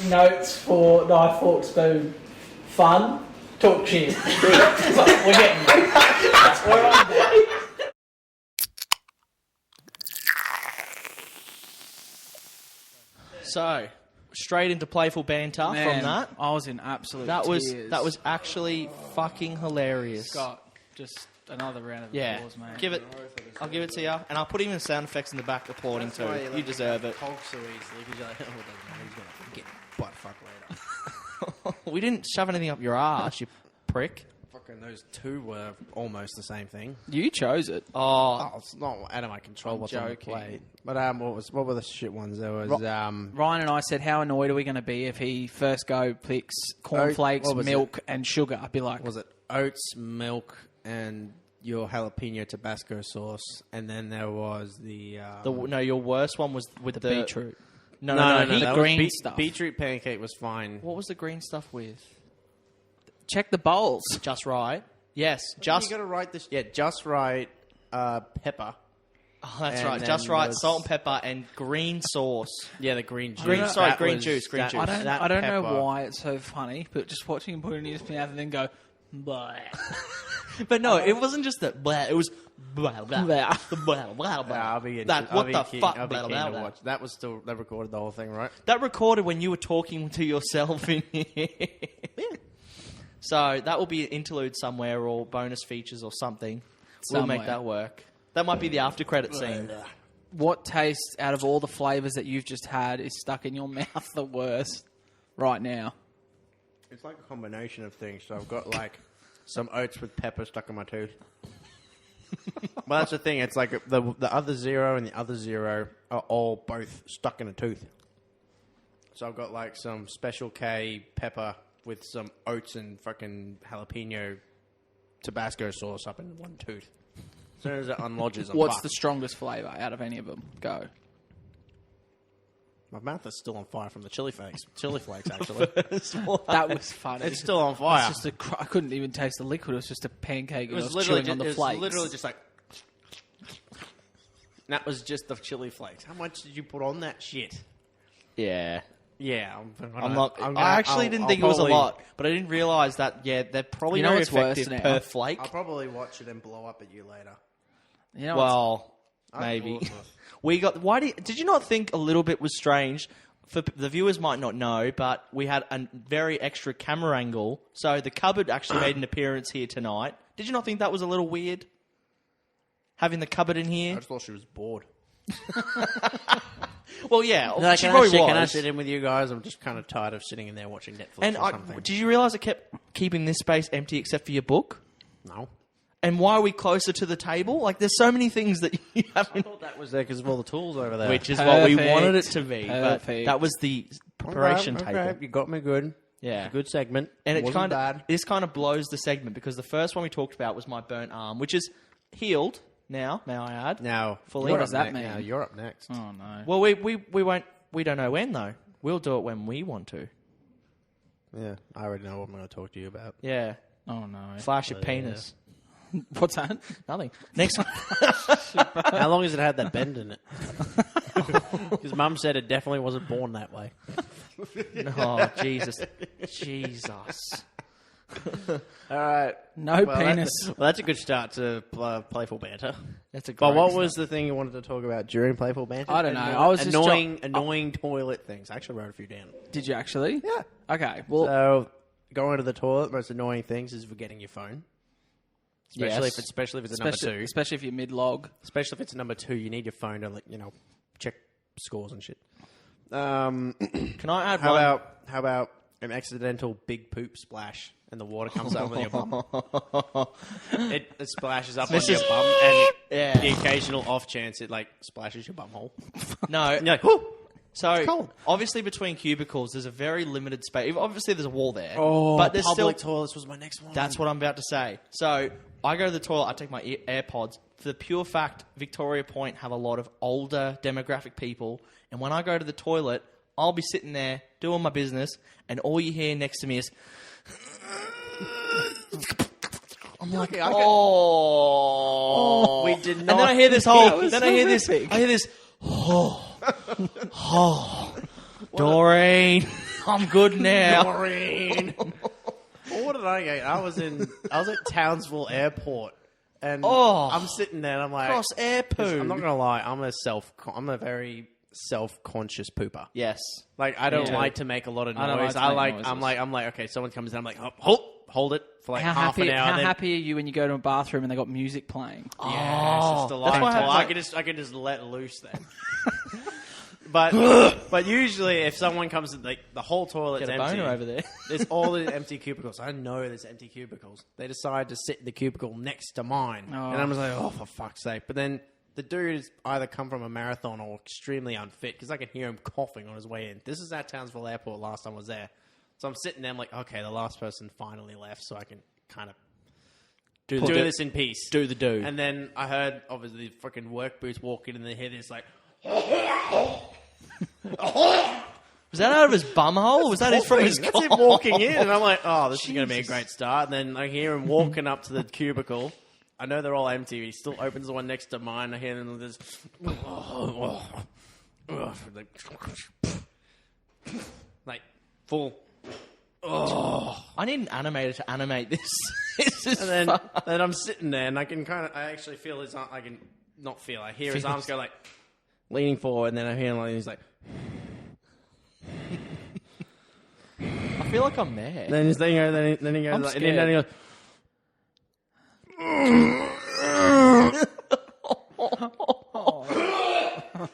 Notes for knife, fork, spoon. Fun. Talk shit. We're getting there. We're on there. So, straight into playful banter from that. I was in absolute tears. That was actually fucking hilarious. Scott, just another round of Yeah, applause, mate. I'll give it to you, and I'll put even sound effects in the back applauding too. You deserve it. Hulk so easily because you're like, oh, it doesn't matter. He's gonna get butt fucked later. We didn't shove anything up your ass, you prick. Fucking those two were almost the same thing. You chose it. Oh, Oh, it's not out of my control what's on the joking. plate. But what were the shit ones? There was Ryan and I said, how annoyed are we going to be if he first go picks cornflakes, what was milk, and sugar? I'd be like, was it oats, milk, and your jalapeno Tabasco sauce, and then there was your worst one was with the beetroot. No, the that green was stuff. Beetroot pancake was fine. What was the green stuff with? check the bowls. Just right. Yes, You just. got to write this. Yeah, just right. Pepper. Oh, that's and right. then Just right. was- Salt and pepper and green sauce. Yeah, the green juice. Green That juice. that- I don't know pepper. why it's so funny, but just watching him put it in his mouth and then go, blah. But no, it wasn't just that. Blah, it was blah blah Blah. blah blah blah. I'll be That what the fuck? I'll be Blah keen blah to blah. watch. That was still that recorded the whole thing, right? That recorded when you were talking to yourself in here. So that will be an interlude somewhere or bonus features or something. We'll make Somewhere. that work. That might be the after credit scene. What taste out of all the flavours that you've just had is stuck in your mouth the worst right now? It's like a combination of things. So I've got like some oats with pepper stuck in my tooth. Well, that's the thing. It's like the other zero and the other zero are all both stuck in a tooth. So I've got like some Special K pepper with some oats and fucking jalapeno Tabasco sauce up in one tooth. As soon as it unlodges, I'm What's fucked. the strongest flavour out of any of them? Go. My mouth is still on fire from the chili flakes. Chili flakes, actually. That was funny. It's still on fire. It's just I couldn't even taste the liquid. It was just a pancake. It And I was was literally chewing on the just, flakes. literally just like. That was just the chili flakes. How much did you put on that shit? Yeah. Yeah, I actually didn't think it was a lot, but I didn't realise that. Yeah, they're probably You know very what's worse effective now? per flake. I'll probably watch it and blow up at you later. You know Well, That's maybe awesome. we got. Why did you not think a little bit was strange? For the viewers might not know, but we had a very extra camera angle, so the cupboard actually made an appearance here tonight. Did you not think that was a little weird? Having the cupboard in I here. just thought she was bored. Well, yeah, Like, she probably was. Can I sit in with you guys? I'm just kind of tired of sitting in there watching Netflix And or something. did you realise I kept keeping this space empty except for your book? No. And why are we closer to the table? Like, there's so many things that you I haven't... thought that was there because of all the tools over there. Which is what we Perfect. wanted it to be. But Perfect. that was the preparation Okay, table. you got me good. Yeah. It's a good segment. And it wasn't kind bad. of this kind of blows the segment because the first one we talked about was my burnt arm, which is healed now, may I add. Now, Fully. you're What up does that next. mean? Now you're up next. Oh, no. Well, we won't... We don't know when, though. We'll do it when we want to. Yeah, I already know what I'm going to talk to you about. Yeah. Oh, no. Flash your penis. What's that? Nothing. Next one. How long has it had that bend in it? Because Mum said it definitely wasn't born that way. Oh, Jesus. Jesus. All right. No penis. That's a good start to Playful Banter. That's a great But what start. was the thing you wanted to talk about during Playful Banter? I don't know. I was just annoying toilet things. I actually wrote a few down. Did you actually? Yeah. Okay. Well, So going to the toilet, most annoying things is forgetting your phone. Especially Yes. if it's a number two. especially if you're mid-log. Especially if it's a number two, you need your phone to check scores and shit. How Can I add one? about an accidental big poop splash and the water comes up on your bum? It splashes up on your bum, and Yeah. the occasional off chance it splashes your bum hole. No. And you're like, whoo! So, cold. obviously between cubicles, there's a very limited space. Obviously, there's a wall there. Oh, but there's public still... toilets was my next one. That's what I'm about to say. So, I go to the toilet, I take my AirPods. For the pure fact, Victoria Point have a lot of older demographic people. And when I go to the toilet, I'll be sitting there doing my business, and all you hear next to me is... I'm like, oh... We did not. And then I hear this whole... Then I hear this... horrific. I hear this... Oh... Doreen... I'm good now. Maureen. Well, what did I get? I was at Townsville Airport, and Oh. I'm sitting there, and I'm like, Cross air poo. I'm not gonna lie, I'm a very self-conscious pooper. Yes. Like I don't Yeah. like to make a lot of I don't noise. like to make noises. I'm like, okay, someone comes in, I'm like, oh, hold it for like half an hour. How then, happy are you when you go to a bathroom and they got music playing? Yeah, it's just Oh, that's why I delightful. have, I can just let loose then. But usually if someone comes in, like the whole toilet's Get a empty. boner over there. There's all the empty cubicles. I know there's empty cubicles. They decide to sit in the cubicle next to mine. Oh. And I'm just like, oh, for fuck's sake. But then the dude has either come from a marathon or extremely unfit because I can hear him coughing on his way in. This is at Townsville Airport last time I was there. So I'm sitting there, I'm like, okay, the last person finally left so I can kind of do this in peace. Do the do. And then I heard, obviously, the fucking work boots walk in and they hear this like... Was that out of his bumhole? Or was that from his That's him walking in, and I'm like, oh, this is going to be a great start. And then I hear him walking up to the cubicle. I know they're all empty. He still opens the one next to mine. I hear him this, like full. I need an animator to animate this. This is And fun. then I'm sitting there, and I actually feel his arm. I can not feel. I hear his arms go like leaning forward, and then I hear him like he's like. I feel like I'm there. Then he goes, then he goes, I'm like, scared. and then he goes.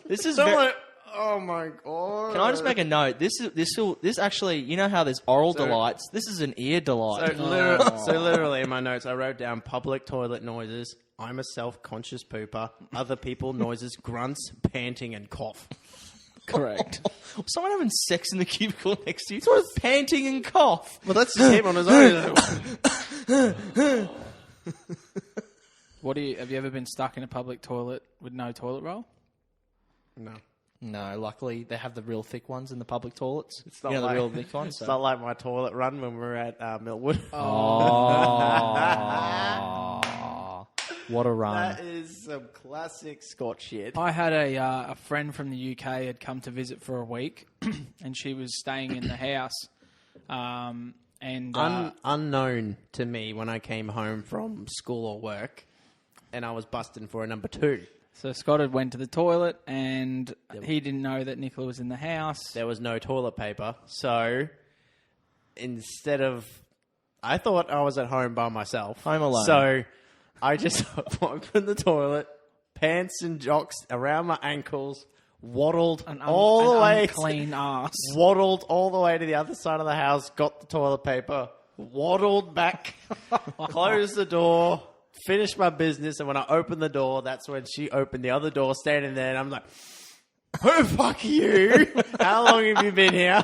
This is So I'm very... like, oh my god! Can I just make a note? This actually, you know how there's oral delights? This is an ear delight. So literally in my notes, I wrote down public toilet noises. I'm a self-conscious pooper. Other people noises, grunts, panting, and cough. Correct. Someone having sex in the cubicle next to you, panting and cough. Well, that's just him on his own. Have you ever been stuck in a public toilet with no toilet roll? No. No, luckily they have the real thick ones in the public toilets. It's not the like- real thick ones. It's not like my toilet run when we were at Millwood. Oh, what a run! That is some classic Scotch shit. I had a friend from the UK had come to visit for a week, and she was staying in the house. Unknown to me when I came home from school or work, and I was busting for a number 2. So Scott had went to the toilet, and he didn't know that Nicola was in the house. There was no toilet paper, so instead of... I thought I was at home by myself. Home alone. So I just opened the toilet, pants and jocks around my ankles, waddled all the way... Unclean ass. Waddled all the way to the other side of the house, got the toilet paper, waddled back, closed the door... Finished my business, and when I opened the door, that's when she opened the other door, standing there, and I'm like, who the fuck are you? How long have you been here?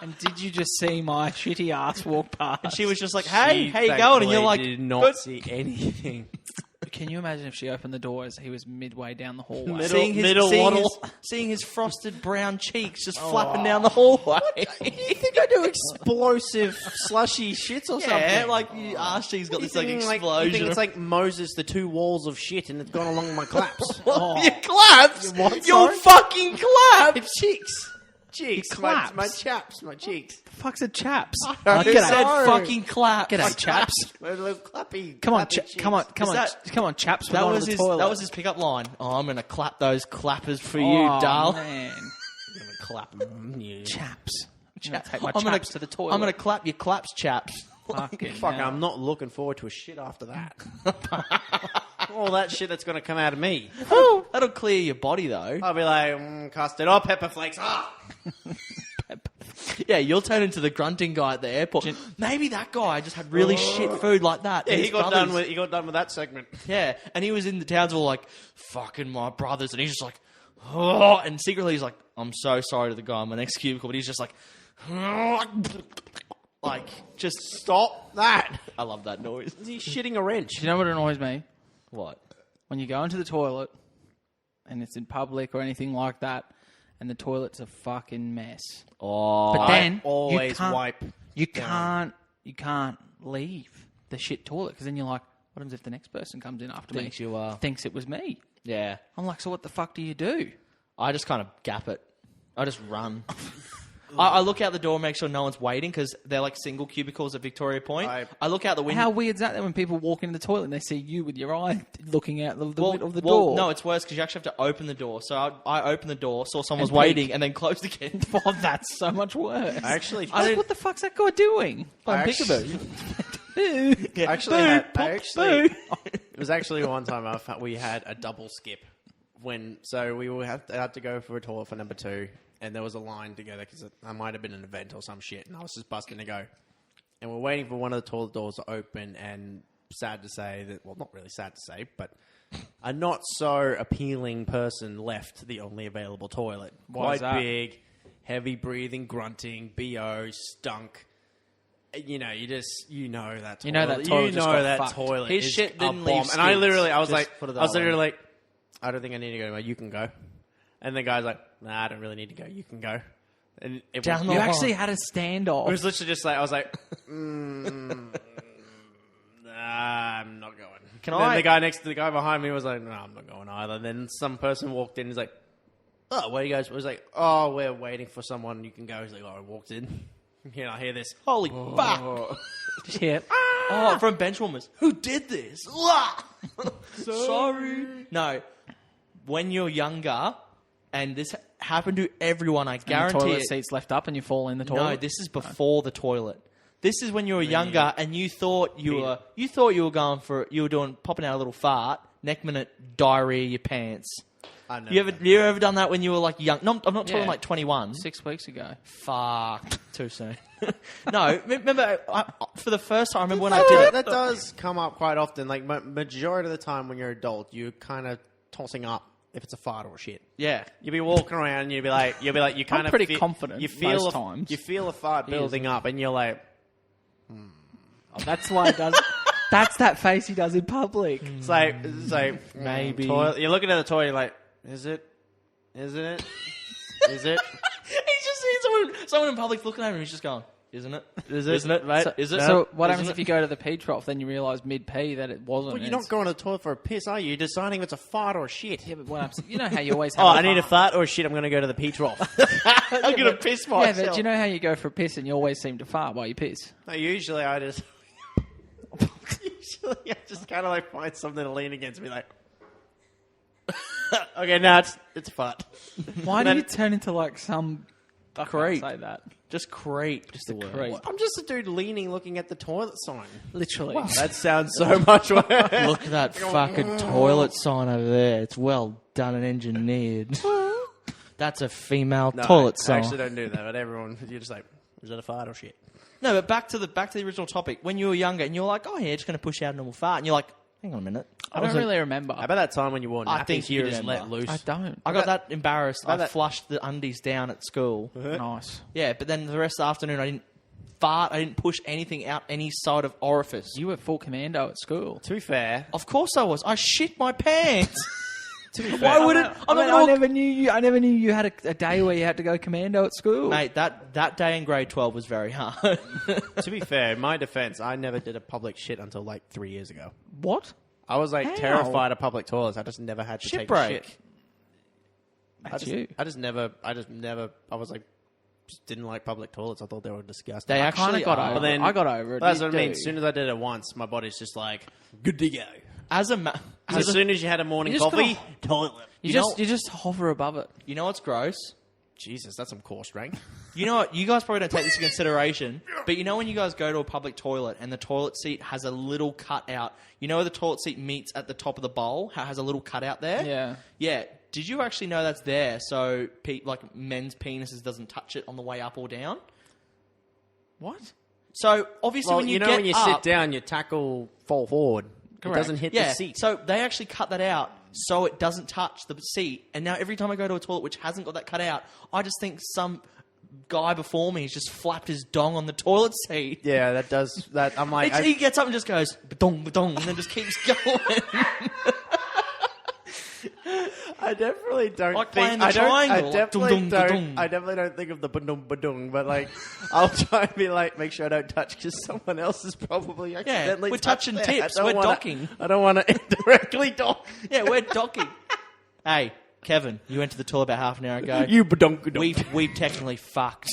And did you just see my shitty ass walk past? And she was just like, "Hey, She how you going?" And you're like, did not "Good." see anything. Can you imagine if she opened the door as he was midway down the hallway? Seeing his frosted brown cheeks just flapping down the hallway. You think I do explosive, slushy shits or Yeah, something? like your arse cheeks got this like You explosion. think it's like Moses, the 2 walls of shit, and it's gone along my claps. Your claps? What, Your sorry? fucking claps? It's cheeks. Cheeks. Your My claps? chaps. My cheeks. The fuck's a chaps? I You don't said know. fucking claps. G'day, chaps. My little clappy. Come on, clappy cheeks. come on, that- come on, chaps. We're That going was to the his. toilet. That was his pickup line. Oh, I'm gonna clap those clappers for you, Oh, darling. man. I'm gonna clap you. Chaps. I'm going to take my I'm gonna- chaps to the toilet. I'm gonna clap your claps, chaps. Fucking Fuck, hell. I'm not looking forward to a shit after that. All that shit that's going to come out of me. That'll clear your body though. I'll be like, custard or pepper flakes. Ah! Yeah, you'll turn into the grunting guy at the airport. Maybe that guy just had really shit food like that. Yeah, and he his got brothers- done with that segment. Yeah, and he was in the Townsville like, fucking my brothers, and he's just like, oh, and secretly he's like, I'm so sorry to the guy in my next cubicle, but he's just like, like, just Stop that. I love that noise. Is he shitting a wrench? Do you know what annoys me? What? When you go into the toilet and it's in public or anything like that, and the toilet's a fucking mess. Oh, But then Always you can't, wipe. You can't leave the shit toilet because then you're like, what happens if the next person comes in after Thinks me? you are. Thinks it was me. yeah. I'm like, so what the fuck do you do? I just kind of gap it. I just run. I look out the door, make sure no one's waiting because they're like single cubicles at Victoria Point. I look out the window. How weird's that then when people walk into the toilet and they see you with your eye looking out the window of the Well, door? no, it's worse because you actually have to open the door. So I opened the door, saw someone was waiting, and then closed again. Oh, that's so much worse. I actually, What the fuck's that guy doing? I Yeah. it was actually one time we had a double skip had to go for a toilet for number 2, and there was a line together because I might have been an event or some shit, and I was just busting to go, and we're waiting for one of the toilet doors to open, and sad to say that, well, not really sad to say, but a not so appealing person left the only available toilet. Why is Quite that? big, heavy breathing, grunting, BO, stunk. You know that toilet. You know that toilet just got fucked. toilet His is shit a didn't bomb. leave And I was skids, like, just put it I was that way. literally like, I don't think I need to go anymore. You can go. And the guy's like, nah, I don't really need to go. You can go. And it Down was, the You line. actually had a standoff. it was literally just like, I was like, nah, I'm not going. Can And then I- the guy behind me was like, no, I'm not going either. Then some person walked in. He's like, oh, where are you guys? I was like, oh, we're waiting for someone. You can go. He's like, oh, I walked in. You know, I hear this. Holy fuck! Shit. Oh, from Benchwarmers. Who did this? Sorry. No, when you're younger, and this happened to everyone, I And the guarantee toilet it. seat's left up and you fall in the toilet. No, this is before the toilet. This is when you were younger and you thought you were going for popping out a little fart. Next minute, diarrhea your pants. I know. You ever done that when you were like young? No, I'm not talking Yeah. like 21. 6 weeks ago. Fuck, too soon. No, remember for the first time. I remember when I did it. That does come up quite often. Like, majority of the time when you're an adult, you're kind of tossing up if it's a fart or shit. Yeah, You'll be walking around and you'll be like, you kind I'm of pretty confident You feel most times. You feel a fart building up and you're like, Oh, that's why it does. That's that face he does in public. it's like maybe. toilet. You're looking at the toilet, you're like, is it? Isn't it? Is it? he's just seeing someone in public looking at him. And he's just going, "Isn't it? Is it? Isn't it? Mate? So, Is it?" so what happens Isn't if you go to the pee trough, then you realise mid-pee that it wasn't? Well, you're It's- not going to the toilet for a piss, are you? You're deciding if it's a fart or a shit. Yeah, but what happens? You know how you always have Oh, I need a fart or a shit. I'm going to go to the pee trough. I'm going to piss Yeah, myself. but do you know how you go for a piss and you always seem to fart while you piss? No, usually I just kind of like find something to lean against and be like, okay, now it's a fart. Why do you turn into like some... I Creep. can't say that. Just creep. Just a creep. I'm just a dude leaning, looking at the toilet sign. Literally. That sounds so much worse. Look at that fucking toilet sign over there. It's well done and engineered. That's a female toilet I sign. actually don't do that, but everyone, you're just like, is that a fart or shit? No, but back to the original topic. When you were younger and you're like, "Oh yeah, just going to push out a normal fart," and you're like, "Hang on a minute." I don't really remember. How about that time when you wore I nappies, think you you just let remember. loose? I don't. I got that embarrassed. I that- flushed the undies down at school. Nice. Yeah, but then the rest of the afternoon, I didn't fart. I didn't push anything out any side of orifice. You were full commando at school. To be fair, Of course I was. I shit my pants. to be Why fair, would it? I never knew you. I never knew you had a day where you had to go commando at school. Mate, that day in grade 12 was very hard. to be fair, in my defense, I never did a public shit until like 3 years ago. What? I was like How? terrified of public toilets. I just never had to Shit take break. a shit. That's you. I just never. I was like, just didn't like public toilets. I thought they were disgusting. They I kind actually of got are. over. But then- I got over it. That's You what I mean. do. As soon as I did it once, my body's just like, good to go. As Soon as you had a morning You just coffee, gotta- toilet. You just hover above it. you know what's gross? Jesus, that's some core strength. You know what? You guys probably don't take this into consideration, but you know when you guys go to a public toilet and the toilet seat has a little cutout. You know where the toilet seat meets at the top of the bowl? How it has a little cutout there? Yeah. Yeah. Did you actually know that's there so like men's penises doesn't touch it on the way up or down? What? So obviously Well, when you know get when you up, sit down, your tackle fall forward. Correct. It doesn't hit yeah. the seat. So they actually cut that out so it doesn't touch the seat. And now every time I go to a toilet which hasn't got that cut out, I just think some guy before me has just flapped his dong on the toilet seat. Yeah, that does that. I'm like, He gets up and just goes ba-dong, ba-dong, and then just keeps going. I definitely don't Like think. playing the I triangle, like definitely dum-dum, don't. ba-dum. I definitely don't think of the badung badung, but like, I'll try and be like, make sure I don't touch because someone else is probably accidentally. we're touched touching there. tips. I don't We're wanna- docking. I don't want to indirectly dock. Yeah, we're docking. Hey, Kevin, you went to the toilet about half an hour ago. You badonk. We've technically fucked.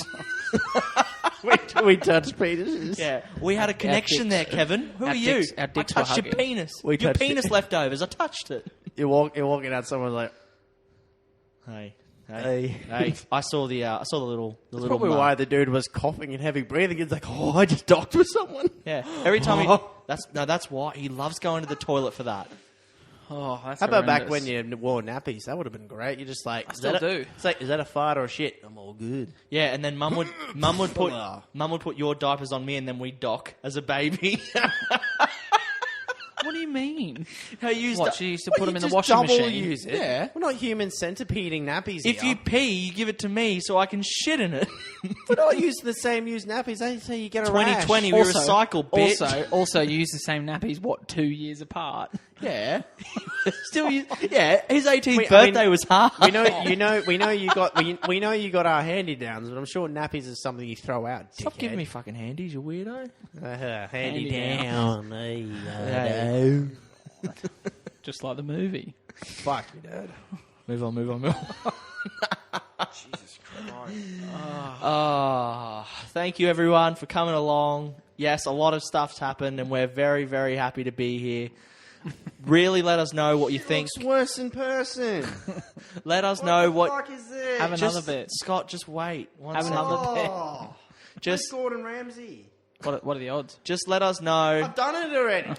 We touched penises. Yeah, we had a connection there, Kevin. Who our are you? dicks- our I dicks were touched your hugging. penis. We Your touched penis it. leftovers. I touched it. You're walking out, someone's like, Hey. hey. I saw the little That's probably why the dude was coughing and heavy breathing. He's like, oh, I just docked with someone. Yeah. Every time that's why he loves going to the toilet for that. Oh, that's How about back horrendous. when you wore nappies? That would have been great. You're just like, still do. It's like, is that a fart or a shit? I'm all good. Yeah, and then mum would put your diapers on me, and then we'd dock as a baby. What do you mean? She She used to put them in the Just washing double machine. use it. Yeah. We're not human centipeding nappies If here. you pee, you give it to me so I can shit in it. We're not using the same used nappies. They say you get a 2020, rash. we recycle, bitch. Also, you use the same nappies. 2 years apart? Yeah. Still use. Yeah, his 18th Wait, I mean, birthday was hard. We know you got our handy downs, but I'm sure nappies is something you throw out. Stop giving me fucking handies, you weirdo. Handy down. down. Just like the movie. Fuck you, Dad. Move on. Jesus Christ. Thank you everyone for coming along. Yes, a lot of stuff's happened, and we're very, very happy to be here. Really, let us know what you think. Looks worse in person. Let us know what. What the fuck is this? Have another bit. Scott, just wait. Have another bit. Oh, Just, Gordon Ramsay. What are the odds? just let us know. I've done it already.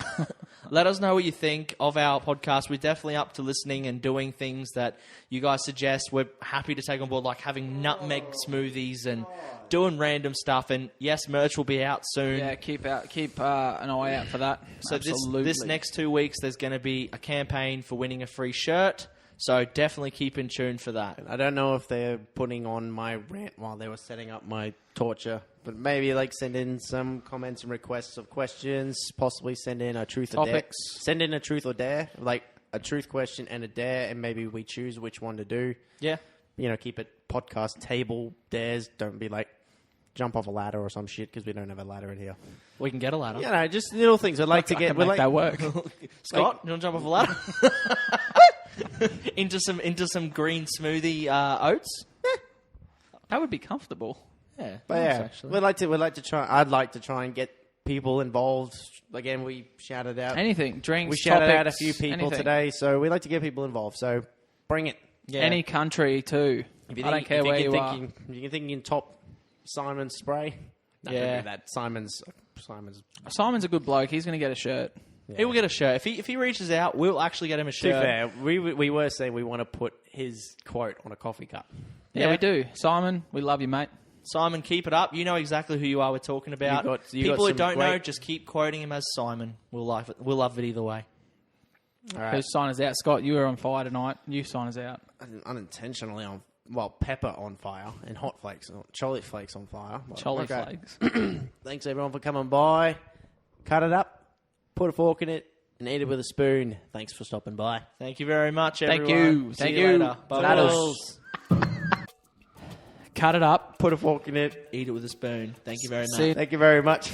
Let us know what you think of our podcast. We're definitely up to listening and doing things that you guys suggest. We're happy to take on board, like having nutmeg smoothies and doing random stuff. And yes, merch will be out soon. Yeah, keep an eye out for that. So Absolutely. this next 2 weeks, there's going to be a campaign for winning a free shirt. So definitely keep in tune for that. I don't know if they're putting on my rant while they were setting up my torture, but maybe like send in some comments and requests of questions. Possibly send in a truth or dare. Topics. Send in a truth or dare, like a truth question and a dare, and maybe we choose which one to do. Yeah. You know, keep it podcast table dares. Don't be like jump off a ladder or some shit because we don't have a ladder in here. We can get a ladder. You know, just little things. I'd like to I get. can We'd make like, that work. Scott, you want to jump off a ladder? into some green smoothie oats? That would be comfortable. Yeah. But nice, yeah, actually. we'd like to try. I'd like to try and get people involved. Again, we shouted out. Anything, drinks, We shouted out a topics, few people anything. today, so we'd like to get people involved. So bring it. Yeah. Any country too. I don't care where you are. If you're thinking top Simon spray. No, Yeah. don't do that. Simon's. Simon's a good bloke. He's going to get a shirt. He will get a shirt. If he reaches out, we'll actually get him a To be shirt. fair, we were saying we want to put his quote on a coffee cup. Yeah, we do. Simon, we love you, mate. Simon, keep it up. You know exactly who you are we're talking about. You got People who some don't know, great- just keep quoting him as Simon. We'll love it. We'll love it either way. All right. Whose sign is out? Scott, you were on fire tonight. You sign is out. Unintentionally on. Well, pepper on fire and hot flakes, choly flakes on fire. But, Cholly okay. flakes. Thanks everyone for coming by. Cut it up, put a fork in it, and eat it with a spoon. Thanks for stopping by. Thank you very much, Thank everyone. you. See Thank you you. later. Ladders. Bubbles. Cut it up. Put a fork in it. Eat it with a spoon. Thank you very much. See you Thank you very much.